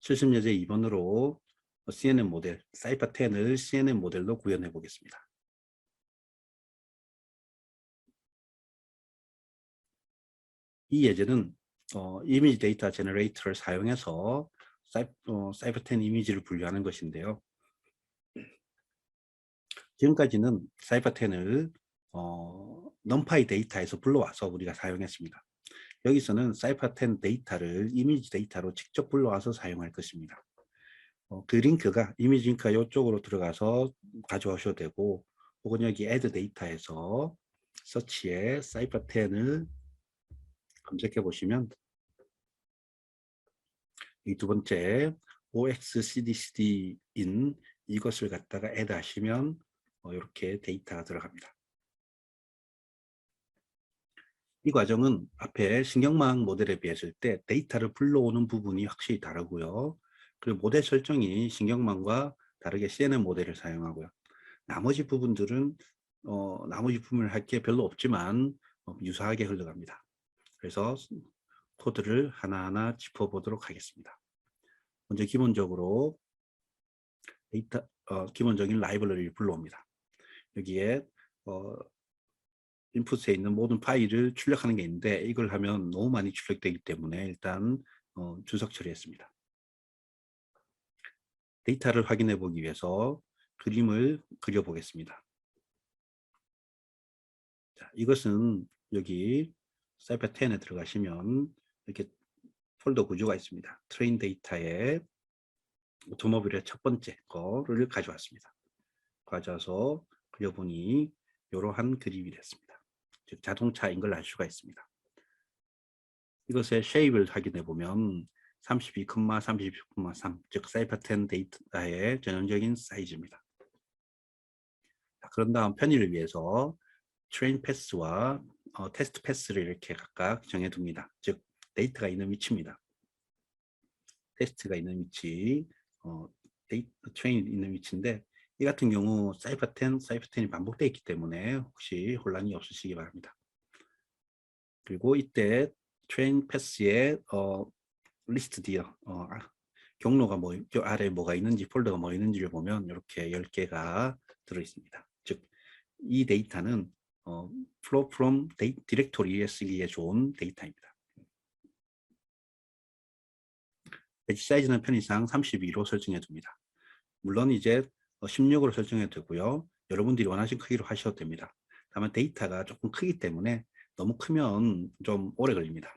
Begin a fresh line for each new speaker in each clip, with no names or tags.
70예제 2번으로 CNN 모델, 사이퍼10을 CNN 모델로 구현해 보겠습니다. 이 예제는 이미지 데이터 제너레이터를 사용해서 사이퍼10 이미지를 분류하는 것인데요. 지금까지는 사이퍼10을 넘파이 데이터에서 불러와서 우리가 사용했습니다. 여기서는 사이퍼10 데이터를 이미지 데이터로 직접 불러와서 사용할 것입니다. 그 링크가 이미지 링크가 이쪽으로 들어가서 가져오셔도 되고, 혹은 여기 add 데이터에서 서치에 사이퍼10을 검색해 보시면 이 두 번째 OXCDCD인 이것을 갖다가 add 하시면 이렇게 데이터가 들어갑니다. 이 과정은 앞에 신경망 모델에 비했을 때 데이터를 불러오는 부분이 확실히 다르고요. 그리고 모델 설정이 신경망과 다르게 CNN 모델을 사용하고요. 나머지 부분들은 나머지 부분을 할 게 별로 없지만 유사하게 흘러갑니다. 그래서 코드를 하나하나 짚어보도록 하겠습니다. 먼저 기본적으로 데이터 기본적인 라이브러리를 불러옵니다. 여기에 인풋에 있는 모든 파일을 출력하는 게 있는데, 이걸 하면 너무 많이 출력되기 때문에 일단 준석 처리했습니다. 데이터를 확인해 보기 위해서 그림을 그려보겠습니다. 자, 이것은 여기 사이퍼10에 들어가시면 이렇게 폴더 구조가 있습니다. 트레인 데이터에 오토모빌의 첫 번째 거를 가져왔습니다. 가져와서 그려보니 이러한 그림이 됐습니다. 즉 자동차인 걸 알 수가 있습니다. 이것의 쉐입을 확인해 보면 32,32,3, 즉 사이퍼10 데이터의 전형적인 사이즈입니다. 자, 그런 다음 편의를 위해서 트레인 패스와 테스트 패스를 이렇게 각각 정해둡니다. 즉 데이터가 있는 위치입니다. 테스트가 있는 위치, 트레인이 있는 위치인데, 이 같은 경우 사이퍼10이 반복되어 있기 때문에 혹시 혼란이 없으시기 바랍니다. 그리고 이때 트레인 패스의 리스트 디어, 경로가 아래 뭐가 있는지, 폴더가 뭐 있는지를 보면 이렇게 10개가 들어있습니다. 즉 이 데이터는 flow from 디렉토리에 쓰기에 좋은 데이터입니다. 배치 사이즈는 편의상 32로 설정해 둡니다. 물론 이제 16으로 설정해도 되고요. 여러분들이 원하신 크기로 하셔도 됩니다. 다만 데이터가 조금 크기 때문에 너무 크면 좀 오래 걸립니다.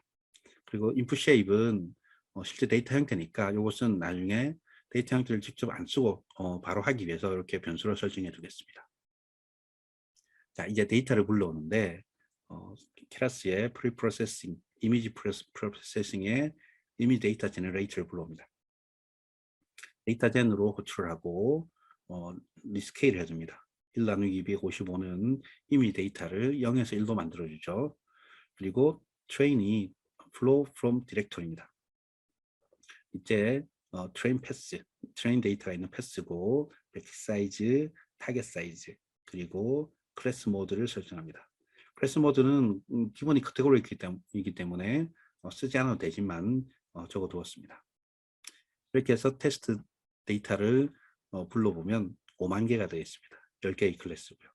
그리고 인풋 쉐입은 실제 데이터 형태니까 이것은 나중에 데이터 형태를 직접 안 쓰고 바로 하기 위해서 이렇게 변수로 설정해 두겠습니다. 자, 이제 데이터를 불러오는데 케라스의 프리프로세싱, 이미지 프로세싱의 이미지 데이터 제너레이터를 불러옵니다. 데이터 젠으로 호출을 하고 리스케일을 해줍니다. 1 나누기 255는 이미 데이터를 0에서 1로 만들어주죠. 그리고 트레인이 flow from 디렉토리입니다. 이제 트레인 패스, 트레인 데이터가 있는 패스고, 배치 사이즈, 타겟 사이즈, 그리고 클래스 모드를 설정합니다. 클래스 모드는 기본이 카테고리이기 때문에 쓰지 않아도 되지만 적어두었습니다. 이렇게 해서 테스트 데이터를 불러보면 5만 개가 되어 있습니다. 10개의 클래스고요.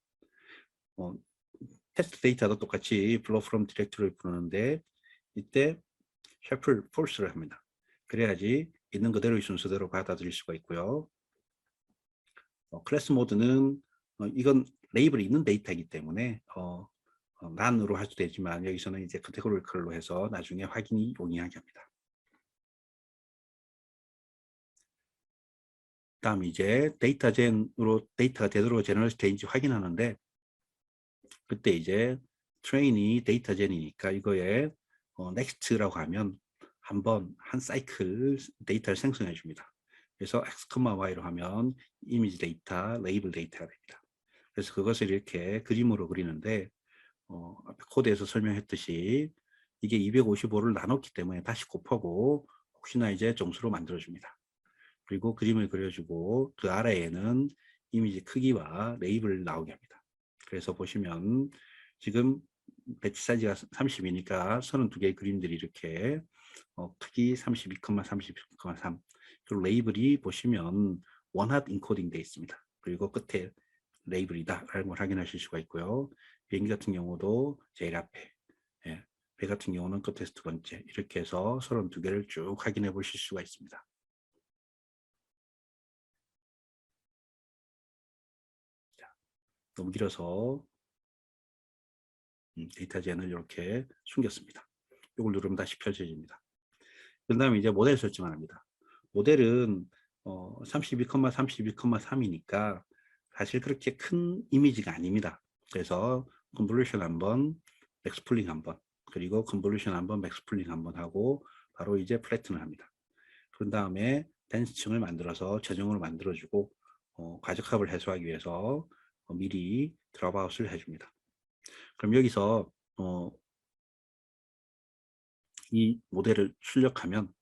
테스트 데이터도 똑같이 flow from 디렉토리를 부르는데, 이때 샤플 false를 합니다. 그래야지 있는 그대로의 순서대로 받아들일 수가 있고요. 클래스 모드는 이건 레이블이 있는 데이터이기 때문에 none으로 할 수도 되지만, 여기서는 이제 카테고리컬로 해서 나중에 확인이 용이하게 합니다. 다음 이제 데이터 젠으로 데이터가 제대로 제너레이트 되는지 확인하는데, 그때 이제 트레인이 데이터 젠이니까 이거에 next라고 하면 한 사이클 데이터를 생성해 줍니다. 그래서 x, y로 하면 이미지 데이터, 레이블 데이터가 됩니다. 그래서 그것을 이렇게 그림으로 그리는데, 앞에 코드에서 설명했듯이 이게 255를 나눴기 때문에 다시 곱하고 혹시나 이제 정수로 만들어줍니다. 그리고 그림을 그려주고 그 아래에는 이미지 크기와 레이블을 나오게 합니다. 그래서 보시면 지금 배치 사이즈가 30이니까 32개의 그림들이 이렇게 크기 32,32,3 그리고 레이블이 보시면 원핫 인코딩 되어 있습니다. 그리고 끝에 레이블이다 라는 걸 확인하실 수가 있고요. 비행기 같은 경우도 제일 앞에, 예, 배 같은 경우는 끝에서 두 번째, 이렇게 해서 32개를 쭉 확인해 보실 수가 있습니다. 자, 너무 길어서 데이터젠을 이렇게 숨겼습니다. 이걸 누르면 다시 펼쳐집니다. 그 다음에 이제 모델 설정을 합니다. 모델은 32,32,3이니까 사실 그렇게 큰 이미지가 아닙니다. 그래서 컨볼루션 한번, 맥스풀링 한번, 그리고 컨볼루션 한번, 맥스풀링 한번 하고 바로 이제 플래튼을 합니다. 그 다음에 댄스층을 만들어서 최종으로 만들어주고 과적합을 해소하기 위해서 미리 드롭아웃을 해줍니다. 그럼 여기서 이 모델을 출력하면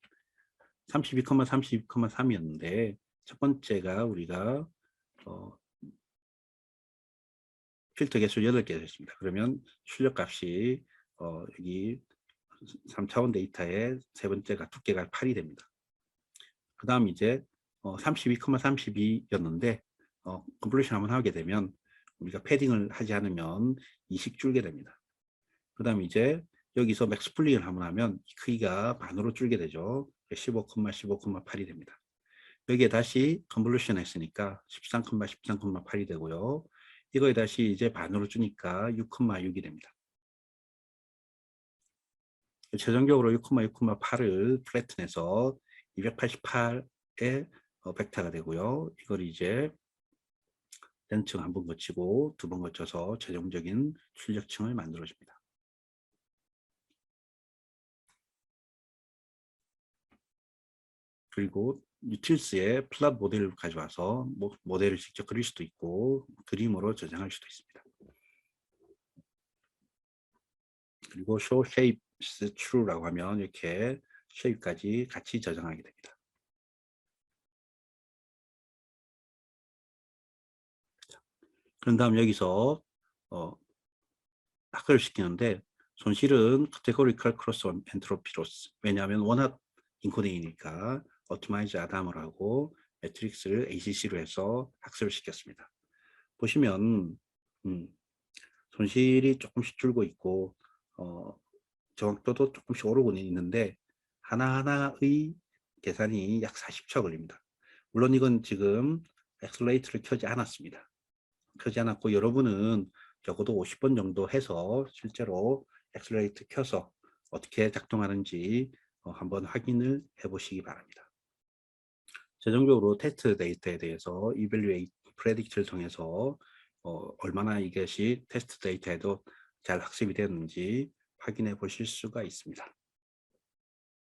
32,32,3이었는데 첫 번째가 우리가 필터 개수 8개가 있습니다. 그러면 출력값이 여기 3차원 데이터의 세 번째가 두께가 8이 됩니다. 그 다음 이제 32,32였는데 컴플레이션 한번 하게 되면 우리가 패딩을 하지 않으면 20 줄게 됩니다. 그 다음 이제 여기서 맥스플링을 한번 하면 크기가 반으로 줄게 되죠. 15,15,8이 됩니다. 여기에 다시 컨볼루션 했으니까 13,13,8이 되고요. 이거에 다시 이제 반으로 주니까 6,6이 됩니다. 최종적으로 6,6,8을 플래튼해서 288의 벡터가 되고요. 이걸 이제 랜층 한 번 거치고 두 번 거쳐서 최종적인 출력층을 만들어줍니다. 그리고 유틸스의 플랫 모델을 가져와서 모델을 직접 그릴 수도 있고 그림으로 저장할 수도 있습니다. 그리고 show shapes true라고 하면 이렇게 shape까지 같이 저장하게 됩니다. 그런 다음 여기서 학습을 시키는데 손실은 categorical cross entropy loss. 왜냐하면 워낙 인코딩이니까 optimize 아담을 하고 매트릭스를 ACC로 해서 학습을 시켰습니다. 보시면 손실이 조금씩 줄고 있고 정확도도 조금씩 오르고 있는데 하나하나의 계산이 약 40초 걸립니다. 물론 이건 지금 엑셀레이터를 켜지 않았습니다. 켜지 않았고 여러분은 적어도 50번 정도 해서 실제로 엑셀레이터 켜서 어떻게 작동하는지 한번 확인을 해보시기 바랍니다. 최종적으로 테스트 데이터에 대해서 evaluate predict를 통해서 얼마나 이것이 테스트 데이터에도 잘 학습이 되는지 확인해 보실 수가 있습니다.